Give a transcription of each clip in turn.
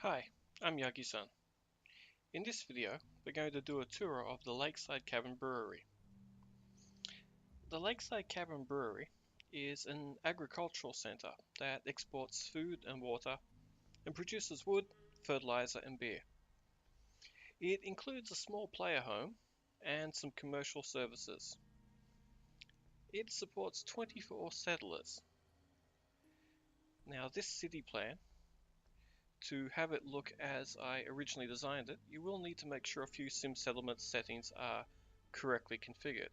Hi, I'm Yagisan. In this video, we're going to do a tour of the Lakeside Cabin Brewery. The Lakeside Cabin Brewery is an agricultural centre that exports food and water and produces wood, fertilizer and beer. It includes a small player home and some commercial services. It supports 24 settlers. Now this city plan, to have it look as I originally designed it, you will need to make sure a few sim settlement settings are correctly configured.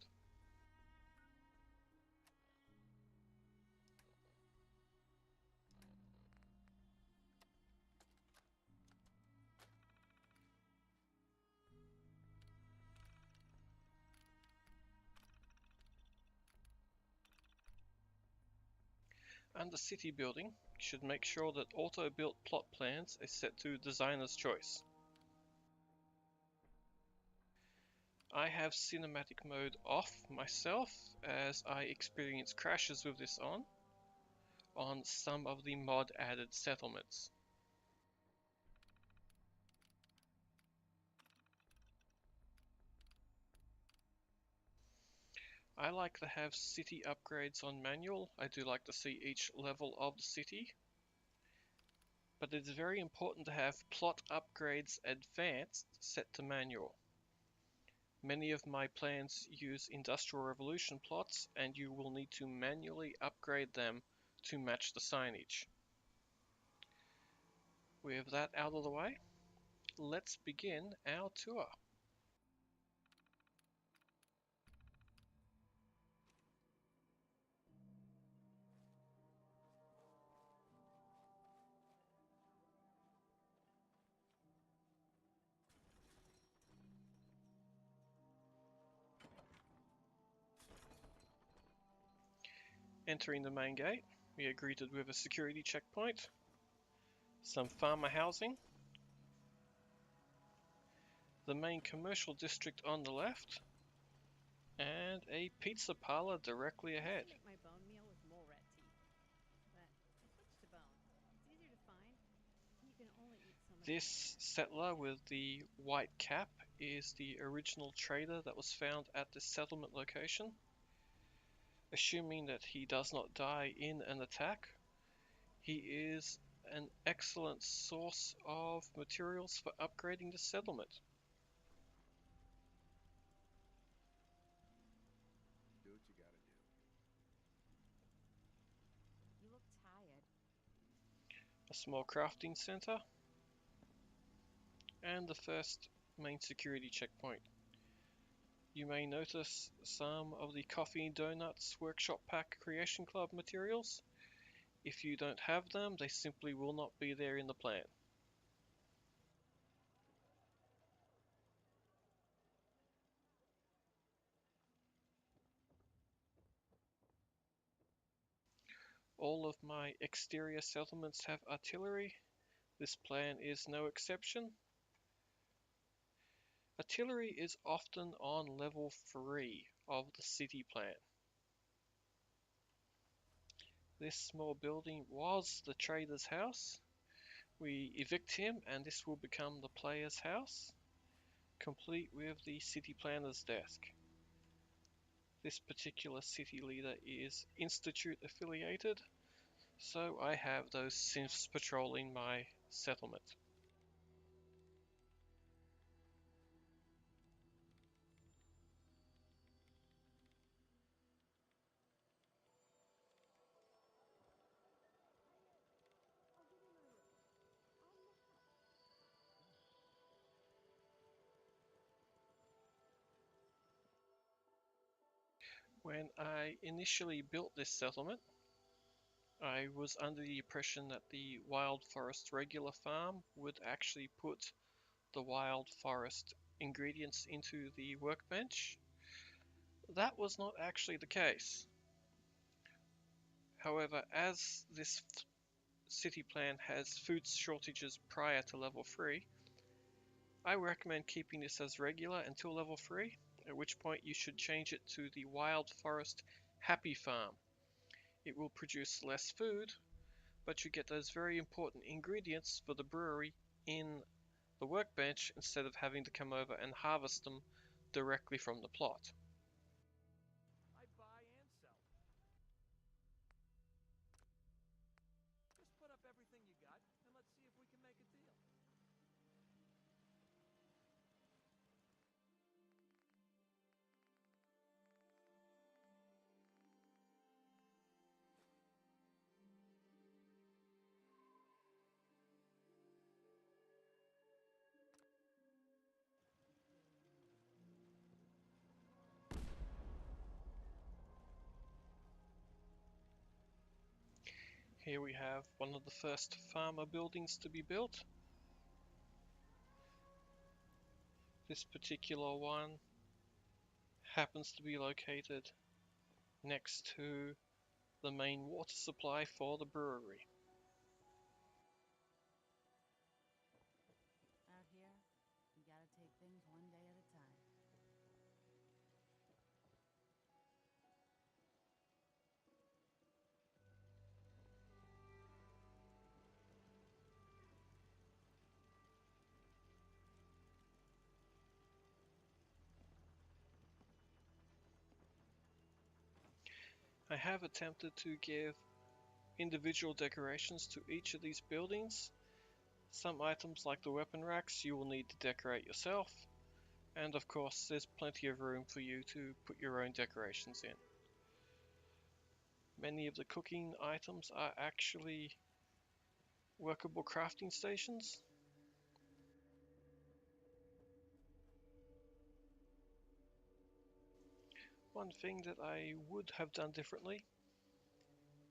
Under city building, you should make sure that auto built plot plans is set to designer's choice. I have cinematic mode off myself as I experience crashes with this on some of the mod added settlements. I like to have city upgrades on manual. I do like to see each level of the city, but it's very important to have plot upgrades advanced set to manual. Many of my plans use Industrial Revolution plots, and you will need to manually upgrade them to match the signage. With that out of the way, let's begin our tour. Entering the main gate, we are greeted with a security checkpoint, some farmer housing, the main commercial district on the left, and a pizza parlor directly ahead. This settler with the white cap is the original trader that was found at this settlement location. Assuming that he does not die in an attack, he is an excellent source of materials for upgrading the settlement. Do what you gotta do. You look tired. A small crafting center, and the first main security checkpoint. You may notice some of the Coffee and Donuts Workshop Pack Creation Club materials. If you don't have them, they simply will not be there in the plan. All of my exterior settlements have artillery. This plan is no exception. Artillery is often on level 3 of the city plan. This small building was the trader's house. We evict him and this will become the player's house, complete with the city planner's desk. This particular city leader is Institute affiliated, so I have those synths patrolling my settlement. When I initially built this settlement, I was under the impression that the Wild Forest regular farm would actually put the Wild Forest ingredients into the workbench. That was not actually the case. However, as this city plan has food shortages prior to level 3, I recommend keeping this as regular until level 3, at which point you should change it to the Wild Forest Happy Farm. It will produce less food, but you get those very important ingredients for the brewery in the workbench instead of having to come over and harvest them directly from the plot. I buy and sell. Just put up everything you got, and let's see if we can make a deal. Here we have one of the first farmer buildings to be built. This particular one happens to be located next to the main water supply for the brewery. Out here, you gotta take things one day at a time. I have attempted to give individual decorations to each of these buildings. Some items like the weapon racks you will need to decorate yourself, and of course there's plenty of room for you to put your own decorations in. Many of the cooking items are actually workable crafting stations. One thing that I would have done differently,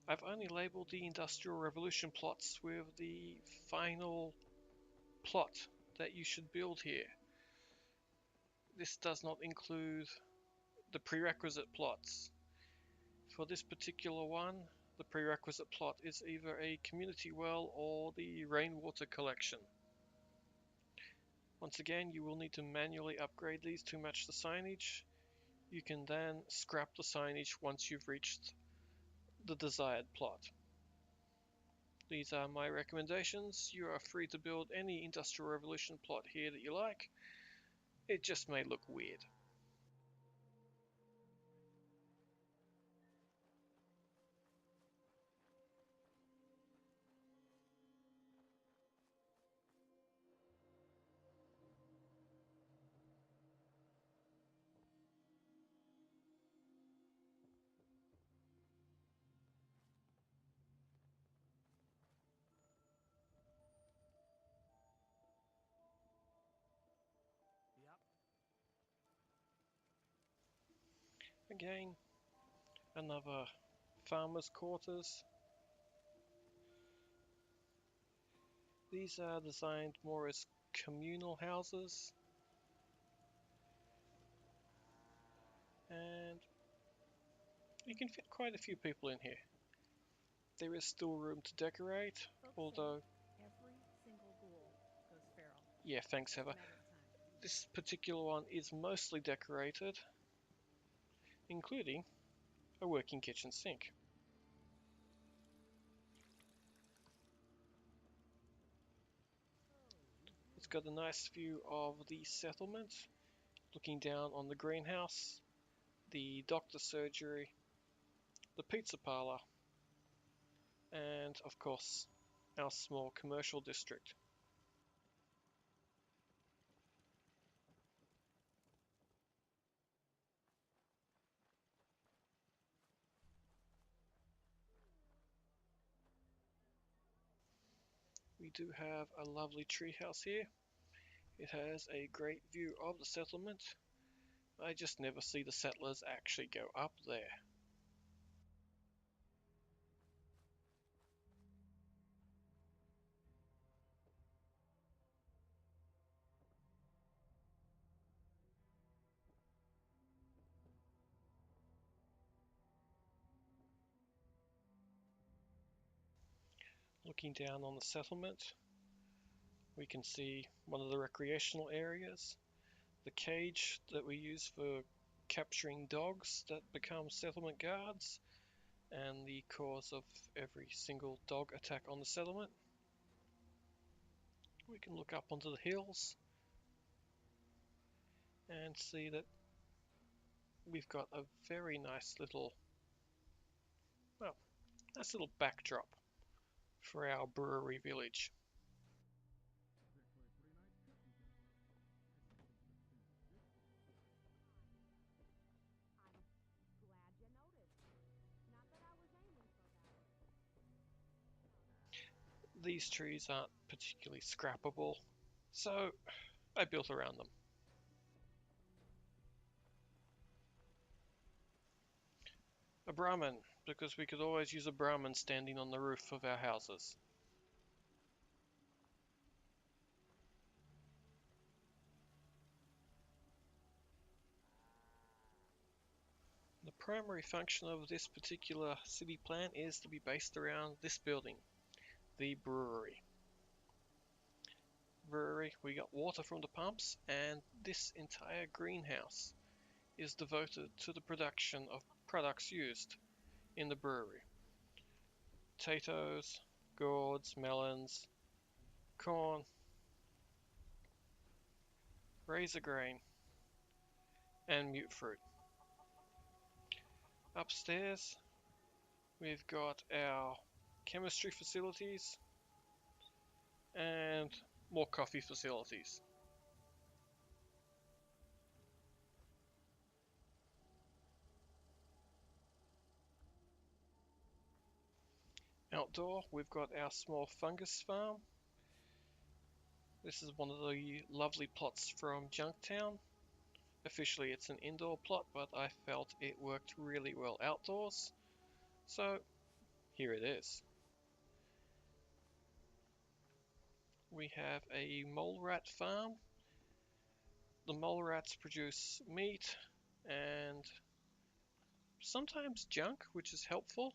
I've only labeled the Industrial Revolution plots with the final plot that you should build here. This does not include the prerequisite plots. For this particular one, the prerequisite plot is either a community well or the rainwater collection. Once again, you will need to manually upgrade these to match the signage. You can then scrap the signage once you've reached the desired plot. These are my recommendations. You are free to build any Industrial Revolution plot here that you like. It just may look weird. Yep. Again, another farmer's quarters. These are designed more as communal houses, and you can fit quite a few people in here. There is still room to decorate, Folks although, say every single ghoul goes feral. yeah, thanks Just Heather. a matter of time. This particular one is mostly decorated, including a working kitchen sink. It's got a nice view of the settlement, looking down on the greenhouse, the doctor's surgery, the pizza parlor, and of course, our small commercial district. We do have a lovely treehouse here. It has a great view of the settlement. I just never see the settlers actually go up there. Looking down on the settlement, we can see one of the recreational areas, the cage that we use for capturing dogs that become settlement guards, and the cause of every single dog attack on the settlement. we can look up onto the hills and see that we've got a very well, nice little backdrop for our brewery village. These trees aren't particularly scrappable, so I built around them. A Brahmin, because we could always use a Brahmin standing on the roof of our houses. The primary function of this particular city plan is to be based around this building, the brewery. Brewery, we got water from the pumps, and this entire greenhouse is devoted to the production of products used in the brewery. Potatoes, gourds, melons, corn, razor grain, and mute fruit. Upstairs, we've got our chemistry facilities and more coffee facilities. Outdoor, we've got our small fungus farm. This is one of the lovely plots from Junktown. Officially it's an indoor plot, but I felt it worked really well outdoors, so here it is. We have a mole rat farm. The mole rats produce meat and sometimes junk, which is helpful,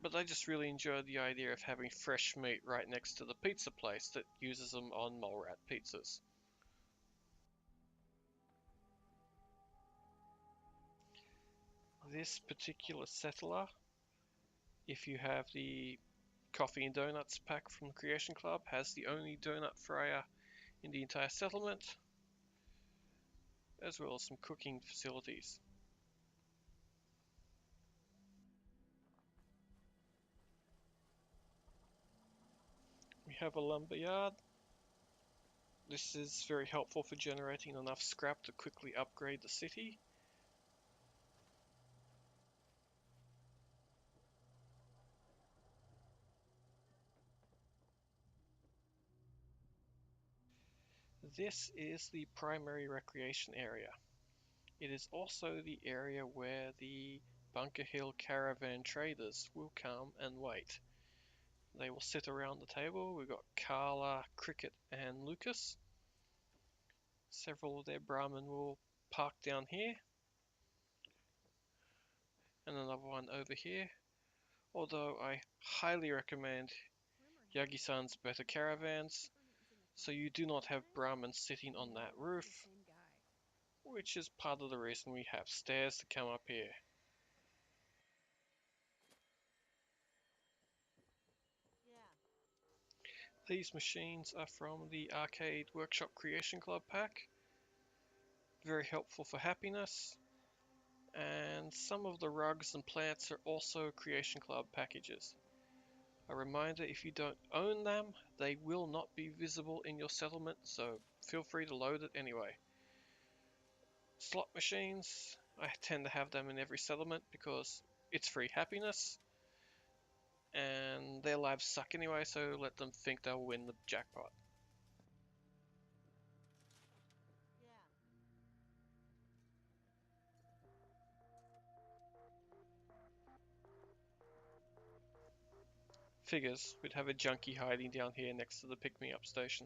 but I just really enjoyed the idea of having fresh meat right next to the pizza place that uses them on mole rat pizzas. This particular settler, if you have the coffee and donuts pack from the Creation Club, has the only donut fryer in the entire settlement, as well as some cooking facilities. We have a lumber yard. This is very helpful for generating enough scrap to quickly upgrade the city. This is the primary recreation area. It is also the area where the Bunker Hill caravan traders will come and wait. They will sit around the table. We've got Carla, Cricket, and Lucas. Several of their Brahmin will park down here, and another one over here. Although I highly recommend Yagisan's better caravans, so you do not have Brahmins sitting on that roof, which is part of the reason we have stairs to come up here. These machines are from the Arcade Workshop Creation Club pack. Very helpful for happiness. And some of the rugs and plants are also Creation Club packages. A reminder, if you don't own them, they will not be visible in your settlement, so feel free to load it anyway. Slot machines, I tend to have them in every settlement because it's free happiness, and their lives suck anyway, so let them think they'll win the jackpot. Figures, we'd have a junkie hiding down here next to the pick-me-up station.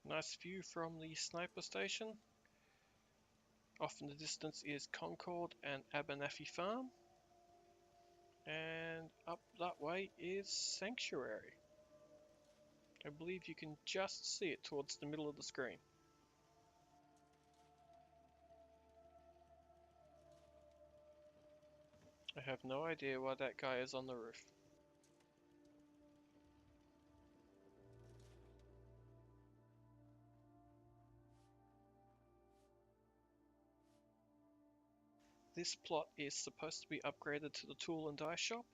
Nice view from the sniper station. Off in the distance is Concord and Abernathy Farm, and up that way is Sanctuary. I believe you can just see it towards the middle of the screen. I have no idea why that guy is on the roof. This plot is supposed to be upgraded to the tool and die shop.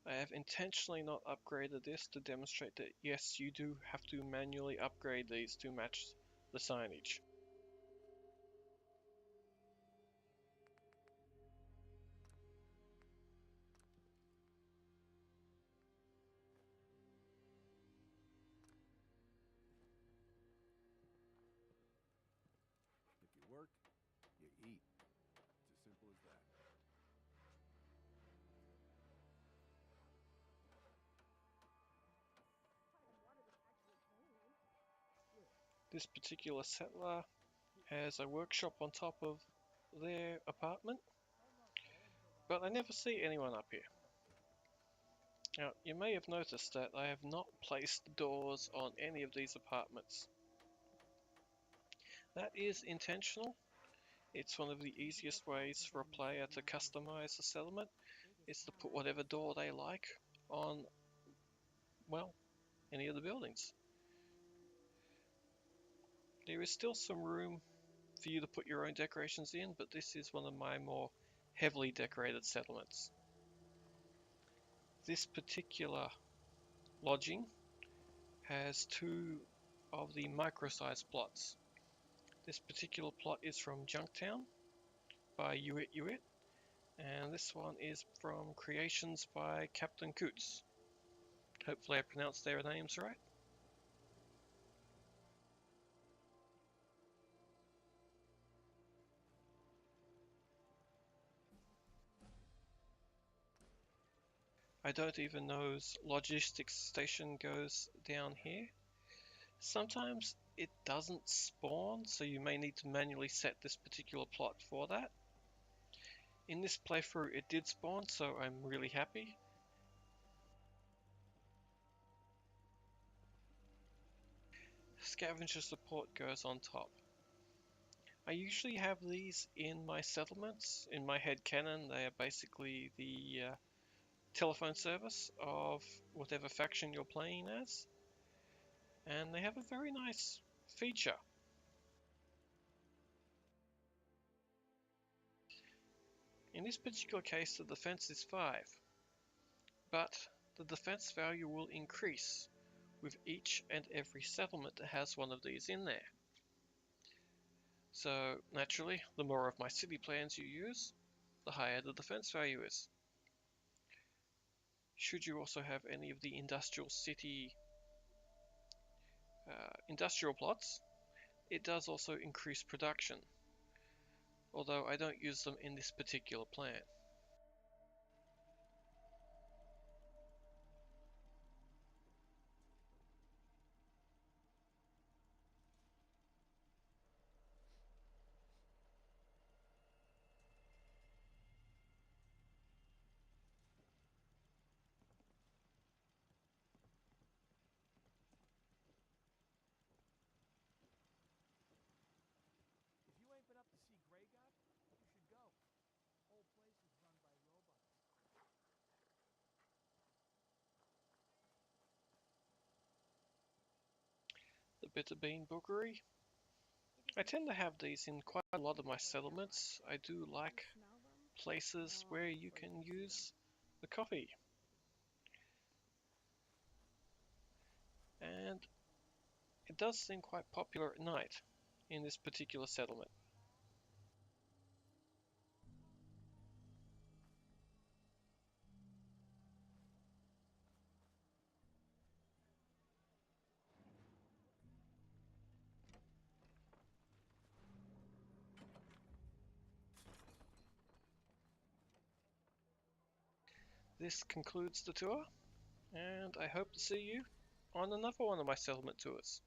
I have intentionally not upgraded this to demonstrate that yes, you do have to manually upgrade these to match the signage. If you work, you eat. It's as simple as that. This particular settler has a workshop on top of their apartment, but I never see anyone up here. Now, you may have noticed that I have not placed doors on any of these apartments. That is intentional. It's one of the easiest ways for a player to customize a settlement, is to put whatever door they like on, well, any of the buildings. There is still some room for you to put your own decorations in, but this is one of my more heavily decorated settlements. This particular lodging has two of the micro-sized plots. This particular plot is from Junktown by Uit, and this one is from Creations by Captain Coots. Hopefully I pronounced their names right. I don't even know logistics station goes down here. Sometimes it doesn't spawn, so you may need to manually set this particular plot for that. In this playthrough it did spawn, so I'm really happy. Scavenger support goes on top. I usually have these in my settlements. In my head canon, they are basically the telephone service of whatever faction you're playing as, and they have a very nice feature. In this particular case, the defense is 5, but the defense value will increase with each and every settlement that has one of these in there. So naturally, the more of my city plans you use, the higher the defense value is. Should you also have any of the industrial city industrial plots, it does also increase production, although I don't use them in this particular plan. If you ain't been up to see Grey God, you should go. Whole place is run by robots. The Bitter Bean Brewery. I tend to have these in quite a lot of my settlements. I do like places where you can use the coffee. And it does seem quite popular at night in this particular settlement. This concludes the tour, and I hope to see you on another one of my settlement tours.